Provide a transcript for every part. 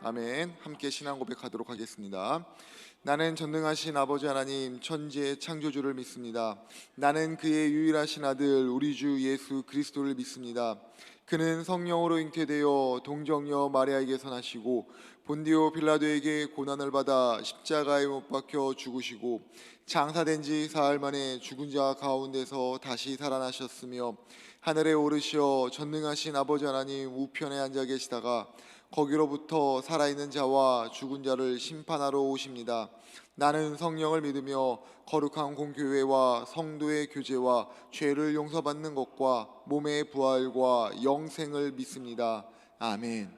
아멘. 함께 신앙 고백하도록 하겠습니다. 나는 전능하신 아버지 하나님 천지의 창조주를 믿습니다. 나는 그의 유일하신 아들 우리 주 예수 그리스도를 믿습니다. 그는 성령으로 잉태되어 동정녀 마리아에게서 나시고 본디오 빌라도에게 고난을 받아 십자가에 못 박혀 죽으시고 장사된 지 사흘 만에 죽은 자 가운데서 다시 살아나셨으며 하늘에 오르시어 전능하신 아버지 하나님 우편에 앉아 계시다가 거기로부터 살아있는 자와 죽은 자를 심판하러 오십니다. 나는 성령을 믿으며 거룩한 공교회와 성도의 교제와 죄를 용서받는 것과 몸의 부활과 영생을 믿습니다. 아멘.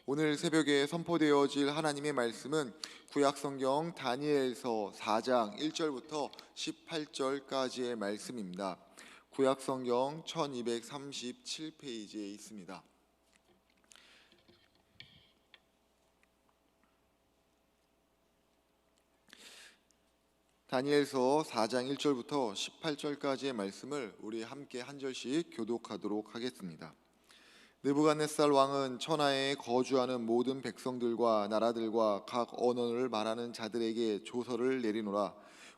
오늘 새벽에 선포되어질 하나님의 말씀은 구약성경 다니엘서 4장 1절부터 18절까지의 말씀입니다. 구약성경 1237페이지에 있습니다. 다니엘서 4장 1절부터 18절까지의 말씀을 우리 함께 한 절씩 교독하도록 하겠습니다. 느부갓네살 왕은 천하에 거주하는 모든 백성들과 나라들과 각 언어를 말하는 자들에게 조서를 내리노라.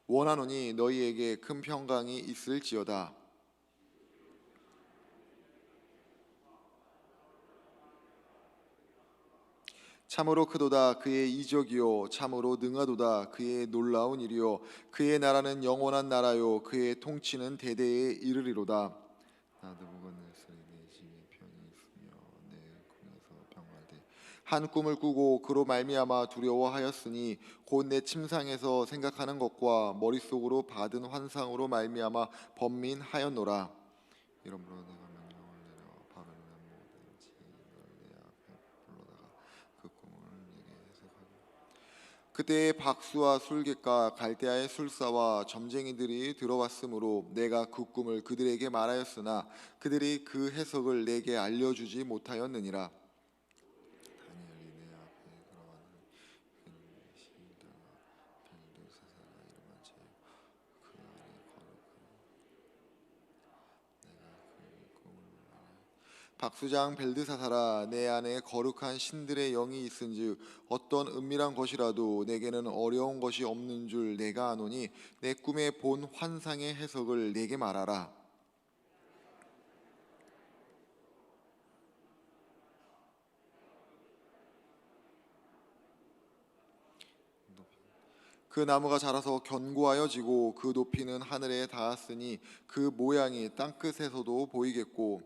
원하노니 너희에게 큰 평강이 있을지어다. 참으로 크도다 그의 이적이요 참으로 능하도다 그의 놀라운 일이요 그의 나라는 영원한 나라요 그의 통치는 대대에 이르리로다. 나도 무건네살이 내 집에 편히 있으며 내 궁에서 평화되 한 꿈을 꾸고 그로 말미암아 두려워하였으니 곧 내 침상에서 생각하는 것과 머릿속으로 받은 환상으로 말미암아 번민하였노라. 이러므로 내가 명령을 내려 바벨론의 모든 지인을 내 앞에 불러다가 그 꿈을 내게 해석하고 그때의 박수와 술객과 갈대아의 술사와 점쟁이들이 들어왔으므로 내가 그 꿈을 그들에게 말하였으나 그들이 그 해석을 내게 알려주지 못하였느니라. 다니엘이 내 앞에 걸어가니 그는 시다가 벨드사사라 이름한 채 그 안에 거룩한 내가 그 꿈을 말하여 박수장 벨드사사라 내 안에 거룩한 신들의 영이 있은즉 어떤 은밀한 것이라도 내게는 어려운 것이 없는 줄 내가 아노니 내 꿈에 본 환상의 해석을 내게 말하라. 그 나무가 자라서 견고하여 지고 그 높이는 하늘에 닿았으니 그 모양이 땅끝에서도 보이겠고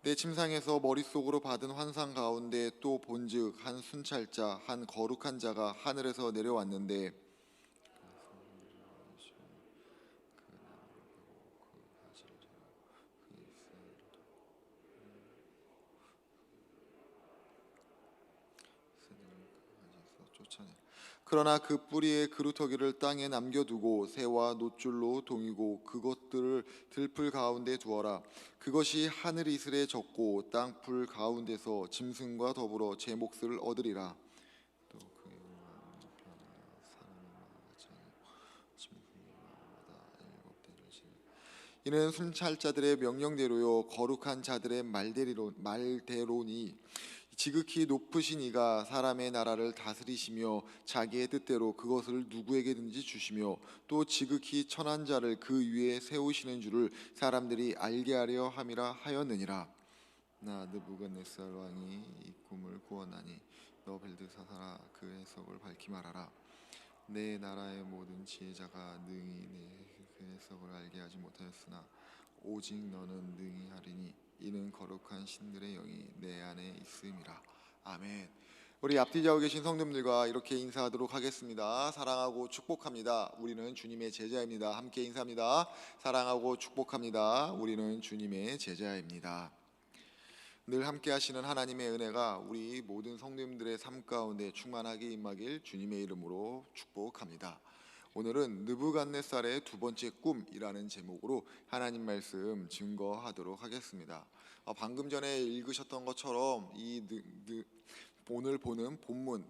내 침상에서 머릿속으로 받은 환상 가운데 또 본즉 한 순찰자 한 거룩한 자가 하늘에서 내려왔는데 그러나 그 뿌리의 그루터기를 땅에 남겨두고 새와 노줄로 동이고 그것들을 들풀 가운데 두어라. 그것이 하늘 이슬에 젖고 땅풀 가운데서 짐승과 더불어 제 몫을 얻으리라. 또 그의 마음이 변하여 사람이 마찬 짐승이 마음마다 7대를 지니 이는 순찰자들의 명령대로요 거룩한 자들의 말대로니 지극히 높으신 이가 사람의 나라를 다스리시며 자기의 뜻대로 그것을 누구에게든지 주시며 또 지극히 천한 자를 그 위에 세우시는 줄을 사람들이 알게 하려 함이라 하였느니라. 나 느부갓네살 왕이 이 꿈을 꾸었나니 너 벨드사사라 그 해석을 밝히 말하라. 내 나라의 모든 지혜자가 능히 그 해석을 알게 하지 못하였으나 오직 너는 능히 하리니 이는 거룩한 신들의 영이 내 안에 있음이라. 아멘. 우리 앞뒤 좌우 계신 성도님들과 이렇게 인사하도록 하겠습니다. 사랑하고 축복합니다. 우리는 주님의 제자입니다. 함께 인사합니다. 사랑하고 축복합니다. 우리는 주님의 제자입니다. 늘 함께 하시는 하나님의 은혜가 우리 모든 성도님들의 삶 가운데 충만하게 임하길 주님의 이름으로 축복합니다. 오늘은 느부갓네살의 두 번째 꿈이라는 제목으로 하나님 말씀 증거하도록 하겠습니다. 방금 전에 읽으셨던 것처럼 오늘 보는 본문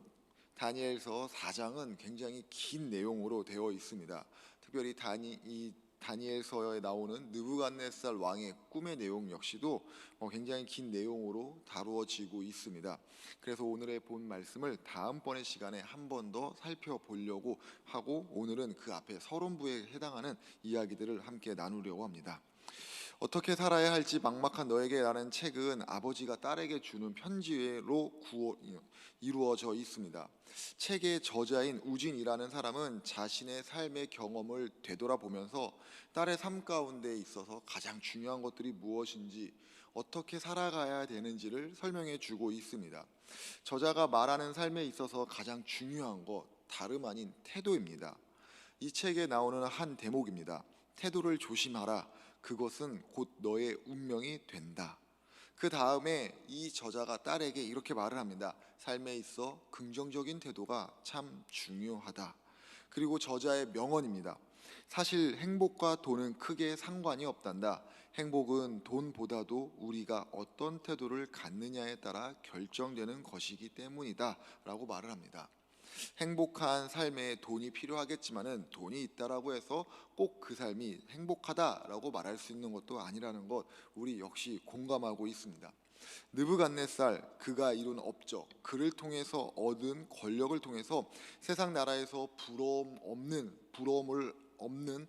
다니엘서 4장은 굉장히 긴 내용으로 되어 있습니다. 특별히 다니엘서에 나오는 느부갓네살 왕의 꿈의 내용 역시도 굉장히 긴 내용으로 다루어지고 있습니다. 그래서 오늘의 본 말씀을 다음번의 시간에 한 번 더 살펴보려고 하고, 오늘은 그 앞에 서론부에 해당하는 이야기들을 함께 나누려고 합니다. 어떻게 살아야 할지 막막한 너에게 라는 책은 아버지가 딸에게 주는 편지로 이루어져 있습니다. 책의 저자인 우진이라는 사람은 자신의 삶의 경험을 되돌아보면서 딸의 삶 가운데 있어서 가장 중요한 것들이 무엇인지, 어떻게 살아가야 되는지를 설명해 주고 있습니다. 저자가 말하는 삶에 있어서 가장 중요한 것, 다름 아닌 태도입니다. 이 책에 나오는 한 대목입니다. 태도를 조심하라. 그것은 곧 너의 운명이 된다. 그 다음에 이 저자가 딸에게 이렇게 말을 합니다. 삶에 있어 긍정적인 태도가 참 중요하다. 그리고 저자의 명언입니다. 사실 행복과 돈은 크게 상관이 없단다. 행복은 돈보다도 우리가 어떤 태도를 갖느냐에 따라 결정되는 것이기 때문이다 라고 말을 합니다. 행복한 삶에 돈이 필요하겠지만은 돈이 있다라고 해서 꼭 그 삶이 행복하다라고 말할 수 있는 것도 아니라는 것, 우리 역시 공감하고 있습니다. 느부갓네살, 그가 이룬 업적, 그를 통해서 얻은 권력을 통해서 세상 나라에서 부러움을 없는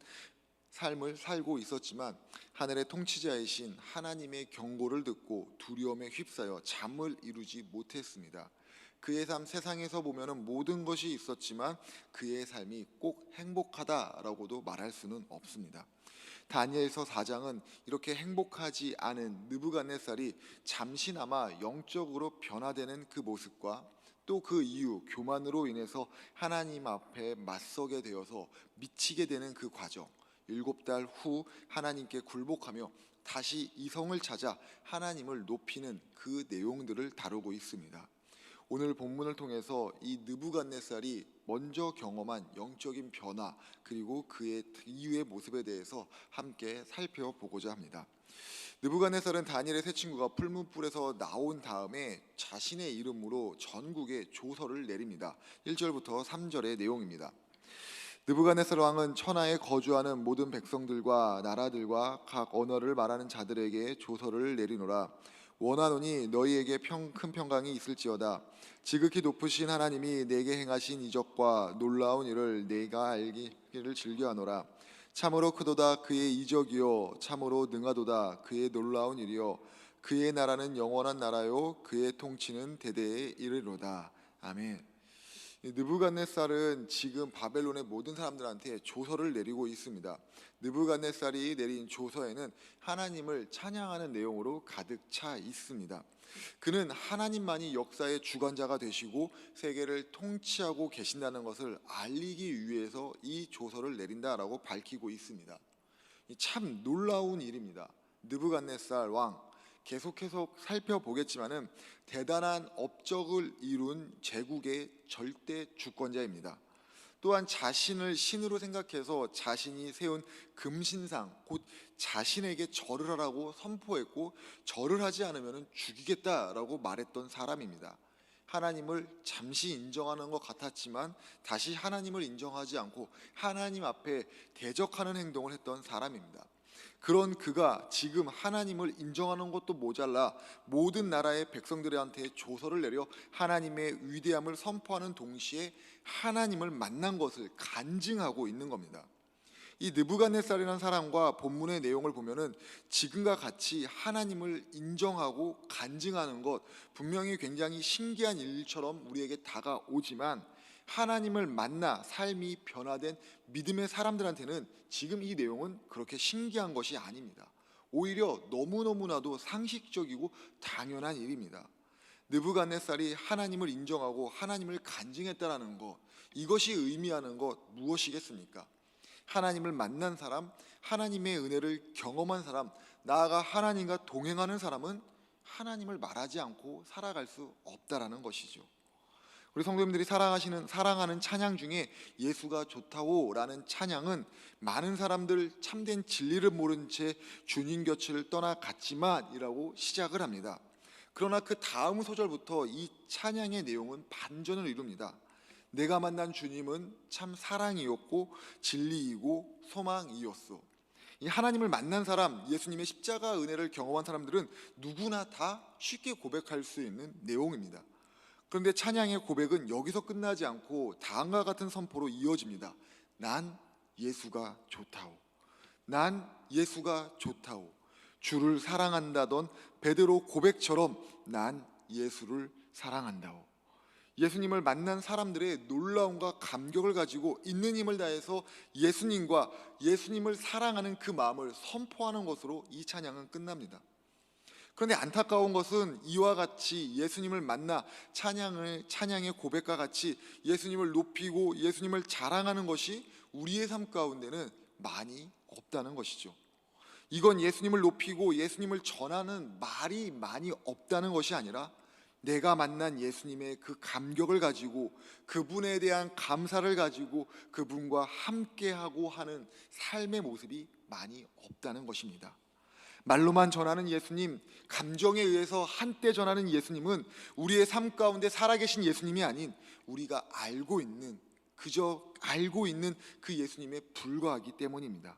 삶을 살고 있었지만, 하늘의 통치자이신 하나님의 경고를 듣고 두려움에 휩싸여 잠을 이루지 못했습니다. 그의 삶, 세상에서 보면은 모든 것이 있었지만 그의 삶이 꼭 행복하다라고도 말할 수는 없습니다. 다니엘서 4장은 이렇게 행복하지 않은 느부갓네살이 잠시나마 영적으로 변화되는 그 모습과, 또 그 이후 교만으로 인해서 하나님 앞에 맞서게 되어서 미치게 되는 그 과정, 7달 후 하나님께 굴복하며 다시 이성을 찾아 하나님을 높이는 그 내용들을 다루고 있습니다. 오늘 본문을 통해서 이 느부갓네살이 먼저 경험한 영적인 변화, 그리고 그의 이후의 모습에 대해서 함께 살펴보고자 합니다. 느부갓네살은 다니엘의 세 친구가 풀무불에서 나온 다음에 자신의 이름으로 전국에 조서를 내립니다. 1절부터 3절의 내용입니다. 느부갓네살 왕은 천하에 거주하는 모든 백성들과 나라들과 각 언어를 말하는 자들에게 조서를 내리노라. 원하노니 너희에게 큰 평강이 있을지어다. 지극히 높으신 하나님이 내게 행하신 이적과 놀라운 일을 내가 알기를 즐겨하노라. 참으로 크도다 그의 이적이요, 참으로 능하도다 그의 놀라운 일이요, 그의 나라는 영원한 나라요, 그의 통치는 대대에 이르리로다. 아멘. 느부갓네살은 지금 바벨론의 모든 사람들한테 조서를 내리고 있습니다. 느부갓네살이 내린 조서에는 하나님을 찬양하는 내용으로 가득 차 있습니다. 그는 하나님만이 역사의 주관자가 되시고 세계를 통치하고 계신다는 것을 알리기 위해서 이 조서를 내린다라고 밝히고 있습니다. 참 놀라운 일입니다. 느부갓네살 왕, 계속해서 살펴보겠지만은 대단한 업적을 이룬 제국의 절대 주권자입니다. 또한 자신을 신으로 생각해서 자신이 세운 금신상, 곧 자신에게 절을 하라고 선포했고, 절을 하지 않으면 죽이겠다라고 말했던 사람입니다. 하나님을 잠시 인정하는 것 같았지만 다시 하나님을 인정하지 않고 하나님 앞에 대적하는 행동을 했던 사람입니다. 그런 그가 지금 하나님을 인정하는 것도 모자라 모든 나라의 백성들한테 조서를 내려 하나님의 위대함을 선포하는 동시에 하나님을 만난 것을 간증하고 있는 겁니다. 이 느부갓네살이라는 사람과 본문의 내용을 보면은 지금과 같이 하나님을 인정하고 간증하는 것, 분명히 굉장히 신기한 일처럼 우리에게 다가오지만, 하나님을 만나 삶이 변화된 믿음의 사람들한테는 지금 이 내용은 그렇게 신기한 것이 아닙니다. 오히려 너무너무나도 상식적이고 당연한 일입니다. 느부갓네살이 하나님을 인정하고 하나님을 간증했다라는 것, 이것이 의미하는 것 무엇이겠습니까? 하나님을 만난 사람, 하나님의 은혜를 경험한 사람, 나아가 하나님과 동행하는 사람은 하나님을 말하지 않고 살아갈 수 없다라는 것이죠. 우리 성도님들이 사랑하는 찬양 중에 예수가 좋다고 라는 찬양은 많은 사람들 참된 진리를 모른 채 주님 곁을 떠나갔지만 이라고 시작을 합니다. 그러나 그 다음 소절부터 이 찬양의 내용은 반전을 이룹니다. 내가 만난 주님은 참 사랑이었고 진리이고 소망이었어. 이 하나님을 만난 사람, 예수님의 십자가 은혜를 경험한 사람들은 누구나 다 쉽게 고백할 수 있는 내용입니다. 그런데 찬양의 고백은 여기서 끝나지 않고 다음과 같은 선포로 이어집니다. 난 예수가 좋다오. 난 예수가 좋다오. 주를 사랑한다던 베드로 고백처럼 난 예수를 사랑한다오. 예수님을 만난 사람들의 놀라움과 감격을 가지고 있는 힘을 다해서 예수님과 예수님을 사랑하는 그 마음을 선포하는 것으로 이 찬양은 끝납니다. 그런데 안타까운 것은 이와 같이 예수님을 만나 찬양의 고백과 같이 예수님을 높이고 예수님을 자랑하는 것이 우리의 삶 가운데는 많이 없다는 것이죠. 이건 예수님을 높이고 예수님을 전하는 말이 많이 없다는 것이 아니라 내가 만난 예수님의 그 감격을 가지고 그분에 대한 감사를 가지고 그분과 함께하고 하는 삶의 모습이 많이 없다는 것입니다. 말로만 전하는 예수님, 감정에 의해서 한때 전하는 예수님은 우리의 삶 가운데 살아계신 예수님이 아닌 우리가 그저 알고 있는 그 예수님에 불과하기 때문입니다.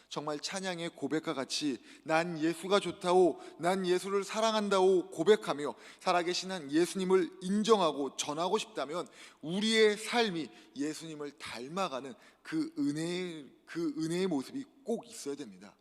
정말 찬양의 고백과 같이 난 예수가 좋다오, 난 예수를 사랑한다오 고백하며 살아계신 한 예수님을 인정하고 전하고 싶다면 우리의 삶이 예수님을 닮아가는 그 은혜의 모습이 꼭 있어야 됩니다.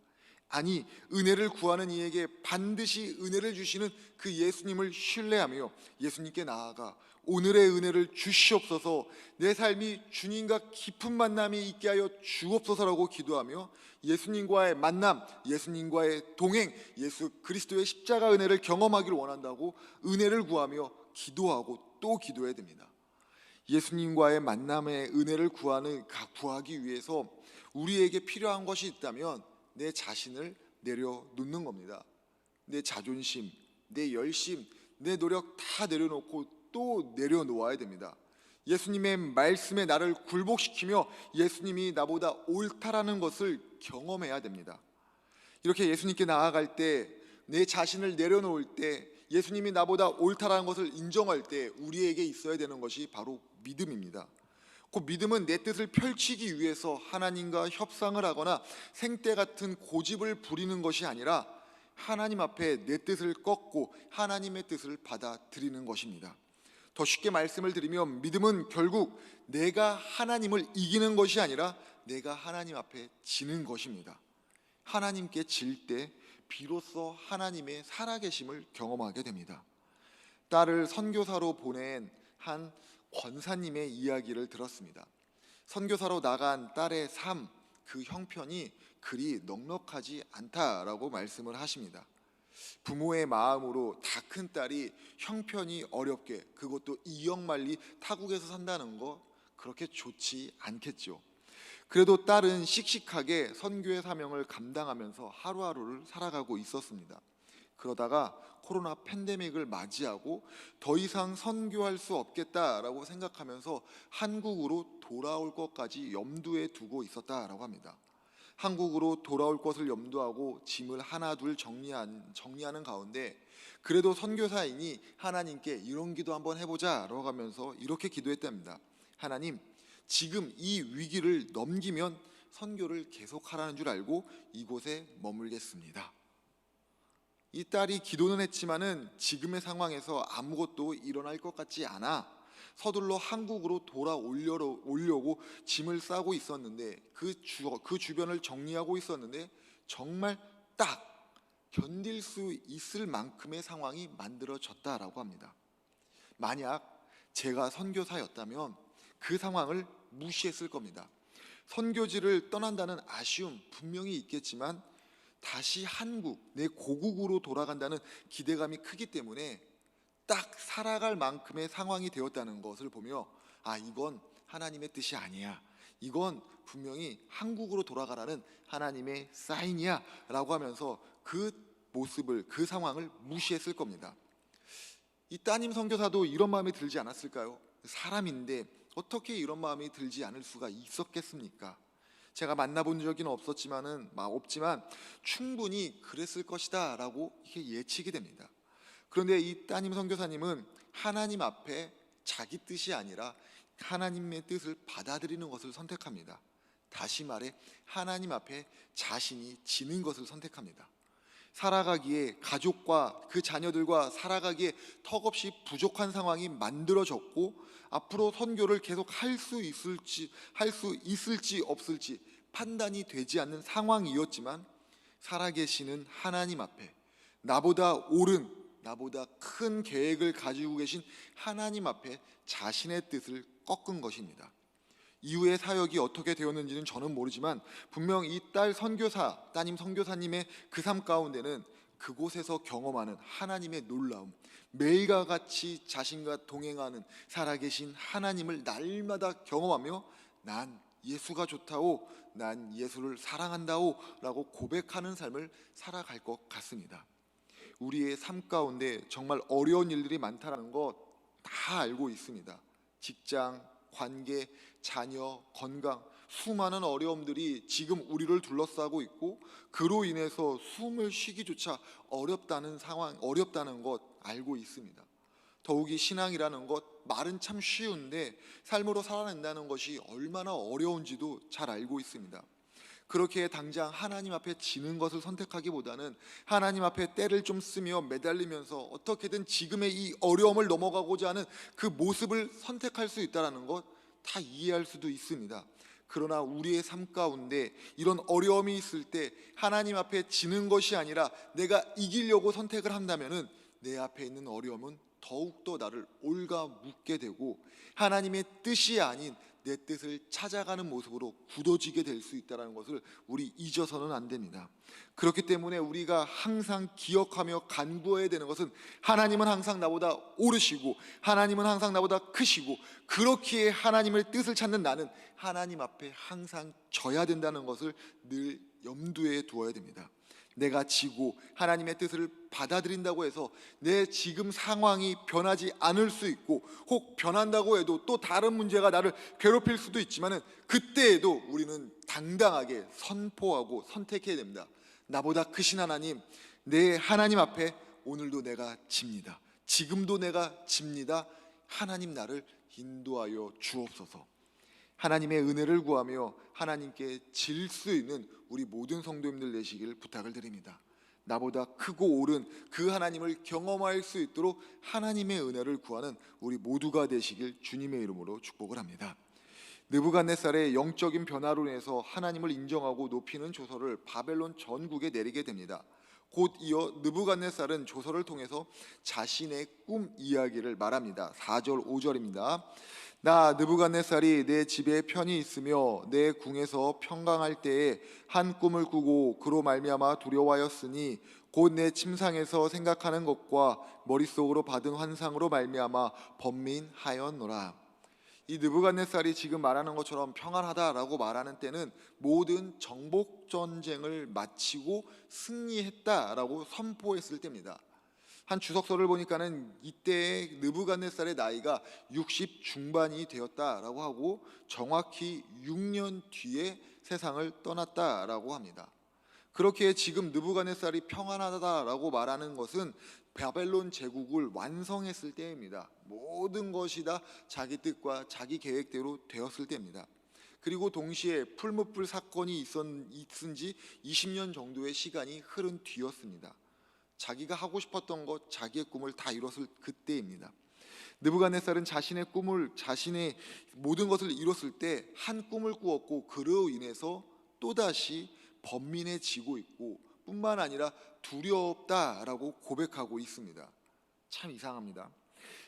아니, 은혜를 구하는 이에게 반드시 은혜를 주시는 그 예수님을 신뢰하며 예수님께 나아가 오늘의 은혜를 주시옵소서, 내 삶이 주님과 깊은 만남이 있게 하여 주옵소서라고 기도하며 예수님과의 만남, 예수님과의 동행, 예수 그리스도의 십자가 은혜를 경험하기를 원한다고 은혜를 구하며 기도하고 또 기도해야 됩니다. 예수님과의 만남의 은혜를 구하기 위해서 우리에게 필요한 것이 있다면 내 자신을 내려놓는 겁니다. 내 자존심, 내 열심, 내 노력 다 내려놓고 또 내려놓아야 됩니다. 예수님의 말씀에 나를 굴복시키며 예수님이 나보다 옳다라는 것을 경험해야 됩니다. 이렇게 예수님께 나아갈 때, 내 자신을 내려놓을 때, 예수님이 나보다 옳다라는 것을 인정할 때 우리에게 있어야 되는 것이 바로 믿음입니다. 그 믿음은 내 뜻을 펼치기 위해서 하나님과 협상을 하거나 생떼 같은 고집을 부리는 것이 아니라 하나님 앞에 내 뜻을 꺾고 하나님의 뜻을 받아들이는 것입니다. 더 쉽게 말씀을 드리면 믿음은 결국 내가 하나님을 이기는 것이 아니라 내가 하나님 앞에 지는 것입니다. 하나님께 질 때 비로소 하나님의 살아계심을 경험하게 됩니다. 딸을 선교사로 보낸 한 권사님의 이야기를 들었습니다. 선교사로 나간 딸의 삶, 그 형편이 그리 넉넉하지 않다라고 말씀을 하십니다. 부모의 마음으로 다 큰 딸이 형편이 어렵게, 그것도 이역만리 타국에서 산다는 거 그렇게 좋지 않겠죠. 그래도 딸은 씩씩하게 선교의 사명을 감당하면서 하루하루를 살아가고 있었습니다. 그러다가 코로나 팬데믹을 맞이하고 더 이상 선교할 수 없겠다라고 생각하면서 한국으로 돌아올 것까지 염두에 두고 있었다라고 합니다. 한국으로 돌아올 것을 염두하고 짐을 하나 둘 정리하는 가운데 그래도 선교사이니 하나님께 이런 기도 한번 해보자라고 하면서 이렇게 기도했답니다. 하나님, 지금 이 위기를 넘기면 선교를 계속하라는 줄 알고 이곳에 머물겠습니다. 이 딸이 기도는 했지만은 지금의 상황에서 아무것도 일어날 것 같지 않아 서둘러 한국으로 돌아오려고 짐을 싸고 있었는데 그 주변을 정리하고 있었는데 정말 딱 견딜 수 있을 만큼의 상황이 만들어졌다라고 합니다. 만약 제가 선교사였다면 그 상황을 무시했을 겁니다. 선교지를 떠난다는 아쉬움 분명히 있겠지만 다시 한국, 내 고국으로 돌아간다는 기대감이 크기 때문에 딱 살아갈 만큼의 상황이 되었다는 것을 보며 이건 하나님의 뜻이 아니야, 이건 분명히 한국으로 돌아가라는 하나님의 사인이야 라고 하면서 그 모습을, 그 상황을 무시했을 겁니다. 이 따님 선교사도 이런 마음이 들지 않았을까요? 사람인데 어떻게 이런 마음이 들지 않을 수가 있었겠습니까? 제가 만나본 적은 없지만 충분히 그랬을 것이다 라고 이렇게 예측이 됩니다. 그런데 이 따님 선교사님은 하나님 앞에 자기 뜻이 아니라 하나님의 뜻을 받아들이는 것을 선택합니다. 다시 말해 하나님 앞에 자신이 지는 것을 선택합니다. 살아가기에, 가족과 그 자녀들과 살아가기에 턱없이 부족한 상황이 만들어졌고, 앞으로 선교를 계속 할 수 있을지 없을지 판단이 되지 않는 상황이었지만, 살아계시는 하나님 앞에 나보다 옳은, 나보다 큰 계획을 가지고 계신 하나님 앞에 자신의 뜻을 꺾은 것입니다. 이후의 사역이 어떻게 되었는지는 저는 모르지만, 분명 이 따님 선교사님의 그 삶 가운데는 그곳에서 경험하는 하나님의 놀라움, 매일과 같이 자신과 동행하는 살아계신 하나님을 날마다 경험하며 난 예수가 좋다오, 난 예수를 사랑한다오 라고 고백하는 삶을 살아갈 것 같습니다. 우리의 삶 가운데 정말 어려운 일들이 많다는 것 다 알고 있습니다. 직장, 관계, 자녀, 건강, 수많은 어려움들이 지금 우리를 둘러싸고 있고, 그로 인해서 숨을 쉬기조차 어렵다는 것 알고 있습니다. 더욱이 신앙이라는 것, 말은 참 쉬운데 삶으로 살아낸다는 것이 얼마나 어려운지도 잘 알고 있습니다. 그렇게 당장 하나님 앞에 지는 것을 선택하기보다는 하나님 앞에 때를 좀 쓰며 매달리면서 어떻게든 지금의 이 어려움을 넘어가고자 하는 그 모습을 선택할 수 있다는 것 다 이해할 수도 있습니다. 그러나 우리의 삶 가운데 이런 어려움이 있을 때 하나님 앞에 지는 것이 아니라 내가 이기려고 선택을 한다면은 내 앞에 있는 어려움은 더욱더 나를 올가묻게 되고, 하나님의 뜻이 아닌 내 뜻을 찾아가는 모습으로 굳어지게 될 수 있다는 것을 우리 잊어서는 안 됩니다. 그렇기 때문에 우리가 항상 기억하며 간구해야 되는 것은, 하나님은 항상 나보다 오르시고 하나님은 항상 나보다 크시고, 그렇기에 하나님의 뜻을 찾는 나는 하나님 앞에 항상 져야 된다는 것을 늘 염두에 두어야 됩니다. 내가 지고 하나님의 뜻을 받아들인다고 해서 내 지금 상황이 변하지 않을 수 있고, 혹 변한다고 해도 또 다른 문제가 나를 괴롭힐 수도 있지만, 그때에도 우리는 당당하게 선포하고 선택해야 됩니다. 나보다 크신 하나님, 내 하나님 앞에 오늘도 내가 집니다. 지금도 내가 집니다. 하나님 나를 인도하여 주옵소서. 하나님의 은혜를 구하며 하나님께 질 수 있는 우리 모든 성도님들 되시길 부탁을 드립니다. 나보다 크고 옳은 그 하나님을 경험할 수 있도록 하나님의 은혜를 구하는 우리 모두가 되시길 주님의 이름으로 축복을 합니다. 느부갓네살의 영적인 변화로 인해서 하나님을 인정하고 높이는 조서를 바벨론 전국에 내리게 됩니다. 곧 이어 느부갓네살은 조서를 통해서 자신의 꿈 이야기를 말합니다. 4절 5절입니다. 나 느부갓네살이 내 집에 편히 있으며 내 궁에서 평강할 때에 한 꿈을 꾸고 그로 말미암아 두려워하였으니, 곧 내 침상에서 생각하는 것과 머릿속으로 받은 환상으로 말미암아 번민하였노라. 이 느부갓네살이 지금 말하는 것처럼 평안하다라고 말하는 때는 모든 정복 전쟁을 마치고 승리했다라고 선포했을 때입니다. 한 주석서를 보니까는 이때의 느부갓네살의 나이가 60 중반이 되었다라고 하고, 정확히 6년 뒤에 세상을 떠났다라고 합니다. 그렇게 지금 느부갓네살이 평안하다라고 말하는 것은 바벨론 제국을 완성했을 때입니다. 모든 것이 다 자기 뜻과 자기 계획대로 되었을 때입니다. 그리고 동시에 풀무불 사건이 있은 지 20년 정도의 시간이 흐른 뒤였습니다. 자기가 하고 싶었던 것, 자기의 꿈을 다 이뤘을 그때입니다. 느부갓네살은 자신의 모든 것을 이뤘을 때 한 꿈을 꾸었고, 그로 인해서 또다시 번민해지고 있고, 뿐만 아니라 두렵다라고 고백하고 있습니다. 참 이상합니다.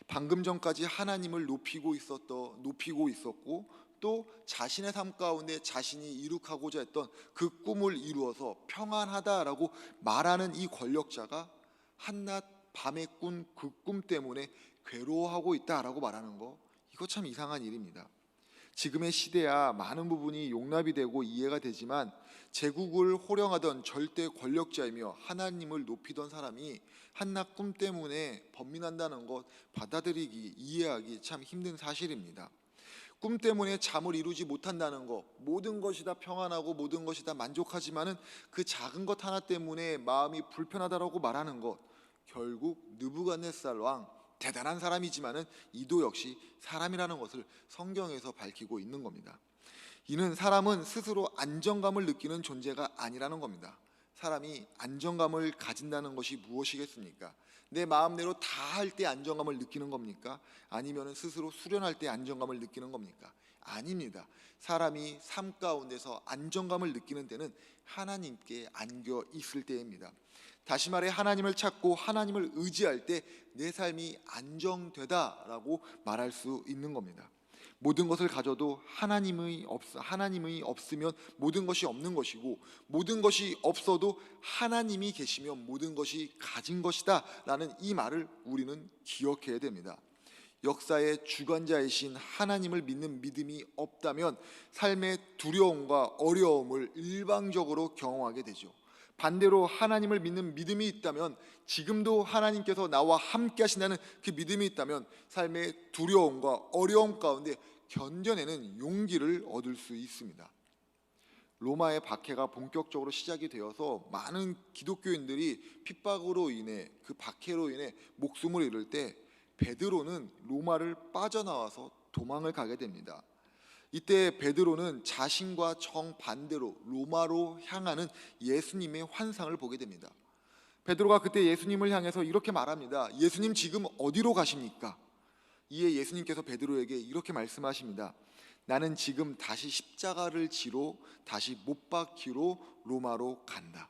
방금 전까지 하나님을 높이고 있었고, 또 자신의 삶 가운데 자신이 이룩하고자 했던 그 꿈을 이루어서 평안하다라고 말하는 이 권력자가 한낮 밤에 꾼 그 꿈 때문에 괴로워하고 있다라고 말하는 거, 이거 참 이상한 일입니다. 지금의 시대야 많은 부분이 용납이 되고 이해가 되지만, 제국을 호령하던 절대 권력자이며 하나님을 높이던 사람이 한낮 꿈 때문에 번민한다는 것, 받아들이기, 이해하기 참 힘든 사실입니다. 꿈 때문에 잠을 이루지 못한다는 것, 모든 것이 다 평안하고 모든 것이 다 만족하지만은 그 작은 것 하나 때문에 마음이 불편하다라고 말하는 것, 결국 느부갓네살 왕 대단한 사람이지만은 이도 역시 사람이라는 것을 성경에서 밝히고 있는 겁니다. 이는 사람은 스스로 안정감을 느끼는 존재가 아니라는 겁니다. 사람이 안정감을 가진다는 것이 무엇이겠습니까? 내 마음대로 다 할 때 안정감을 느끼는 겁니까? 아니면 스스로 수련할 때 안정감을 느끼는 겁니까? 아닙니다. 사람이 삶 가운데서 안정감을 느끼는 때는 하나님께 안겨 있을 때입니다. 다시 말해 하나님을 찾고 하나님을 의지할 때 내 삶이 안정되다라고 말할 수 있는 겁니다. 모든 것을 가져도 하나님이 없으면 모든 것이 없는 것이고, 모든 것이 없어도 하나님이 계시면 모든 것이 가진 것이다 라는 이 말을 우리는 기억해야 됩니다. 역사의 주관자이신 하나님을 믿는 믿음이 없다면 삶의 두려움과 어려움을 일방적으로 경험하게 되죠. 반대로 하나님을 믿는 믿음이 있다면, 지금도 하나님께서 나와 함께 하신다는 그 믿음이 있다면 삶의 두려움과 어려움 가운데 견뎌내는 용기를 얻을 수 있습니다. 로마의 박해가 본격적으로 시작이 되어서 많은 기독교인들이 핍박으로 인해, 그 박해로 인해 목숨을 잃을 때 베드로는 로마를 빠져나와서 도망을 가게 됩니다. 이때 베드로는 자신과 정반대로 로마로 향하는 예수님의 환상을 보게 됩니다. 베드로가 그때 예수님을 향해서 이렇게 말합니다. 예수님, 지금 어디로 가십니까? 이에 예수님께서 베드로에게 이렇게 말씀하십니다. 나는 지금 다시 십자가를 지러 다시 못 박히러 로마로 간다.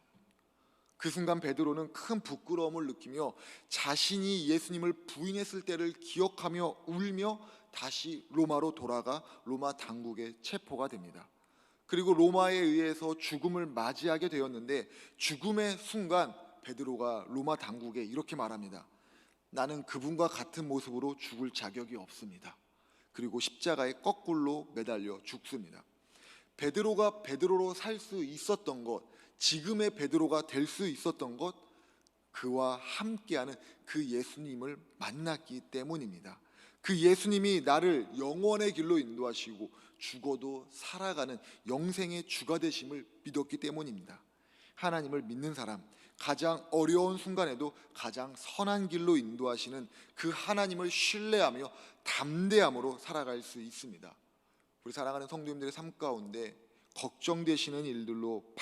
그 순간 베드로는 큰 부끄러움을 느끼며 자신이 예수님을 부인했을 때를 기억하며 울며 다시 로마로 돌아가 로마 당국에 체포가 됩니다. 그리고 로마에 의해서 죽음을 맞이하게 되었는데, 죽음의 순간 베드로가 로마 당국에 이렇게 말합니다. 나는 그분과 같은 모습으로 죽을 자격이 없습니다. 그리고 십자가에 거꾸로 매달려 죽습니다. 베드로가 베드로로 살 수 있었던 것, 지금의 베드로가 될 수 있었던 것, 그와 함께하는 그 예수님을 만났기 때문입니다. 그 예수님이 나를 영원의 길로 인도하시고 죽어도 살아가는 영생의 주가 되심을 믿었기 때문입니다. 하나님을 믿는 사람, 가장 어려운 순간에도 가장 선한 길로 인도하시는 그 하나님을 신뢰하며 담대함으로 살아갈 수 있습니다. 우리 사랑하는 성도님들의 삶 가운데 걱정되시는 일들로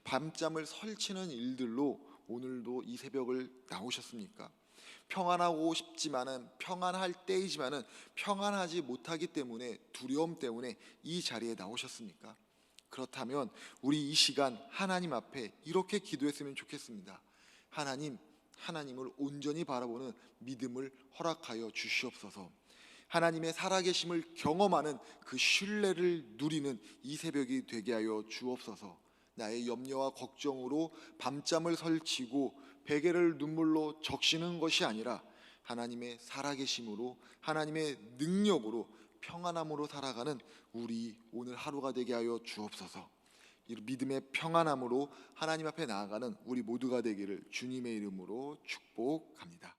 밤잠을 설치는 일들로 오늘도 이 새벽을 나오셨습니까? 평안하고 싶지만은, 평안할 때이지만은 평안하지 못하기 때문에, 두려움 때문에 이 자리에 나오셨습니까? 그렇다면 우리 이 시간 하나님 앞에 이렇게 기도했으면 좋겠습니다. 하나님을 온전히 바라보는 믿음을 허락하여 주시옵소서. 하나님의 살아계심을 경험하는 그 신뢰를 누리는 이 새벽이 되게 하여 주옵소서. 나의 염려와 걱정으로 밤잠을 설치고 베개를 눈물로 적시는 것이 아니라 하나님의 살아계심으로, 하나님의 능력으로, 평안함으로 살아가는 우리 오늘 하루가 되게 하여 주옵소서. 이 믿음의 평안함으로 하나님 앞에 나아가는 우리 모두가 되기를 주님의 이름으로 축복합니다.